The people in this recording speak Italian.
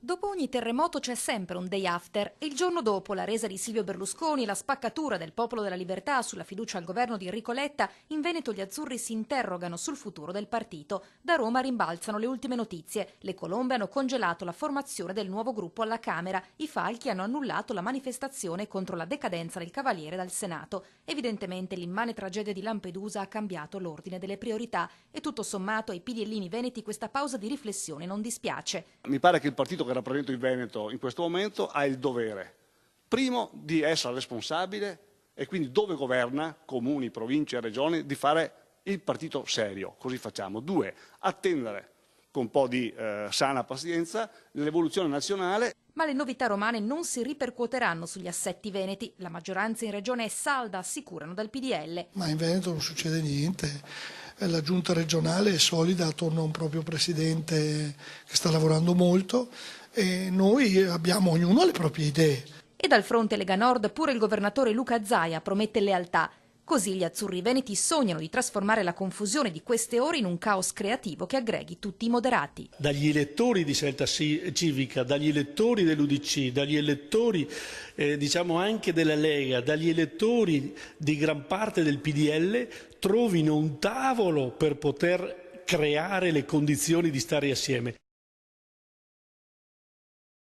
Dopo ogni terremoto c'è sempre un day after e il giorno dopo la resa di Silvio Berlusconi e la spaccatura del Popolo della Libertà sulla fiducia al governo di Enrico Letta, in Veneto gli azzurri si interrogano sul futuro del partito. Da Roma rimbalzano le ultime notizie. Le colombe hanno congelato la formazione del nuovo gruppo alla Camera. I falchi hanno annullato la manifestazione contro la decadenza del Cavaliere dal Senato. Evidentemente l'immane tragedia di Lampedusa ha cambiato l'ordine delle priorità e tutto sommato ai PDLini veneti questa pausa di riflessione non dispiace. Mi pare che il partito che rappresento il Veneto in questo momento ha il dovere, primo, di essere responsabile e quindi dove governa, comuni, province e regioni, di fare il partito serio, così facciamo. Due, attendere con un po' di sana pazienza l'evoluzione nazionale. Ma le novità romane non si ripercuoteranno sugli assetti veneti. La maggioranza in regione è salda, assicurano dal PDL. Ma in Veneto non succede niente. La giunta regionale è solida attorno a un proprio presidente che sta lavorando molto e noi abbiamo ognuno le proprie idee. E dal fronte Lega Nord pure il governatore Luca Zaia promette lealtà. Così gli azzurri veneti sognano di trasformare la confusione di queste ore in un caos creativo che aggreghi tutti i moderati. Dagli elettori di Scelta Civica, dagli elettori dell'UDC, dagli elettori diciamo anche della Lega, dagli elettori di gran parte del PDL trovino un tavolo per poter creare le condizioni di stare assieme.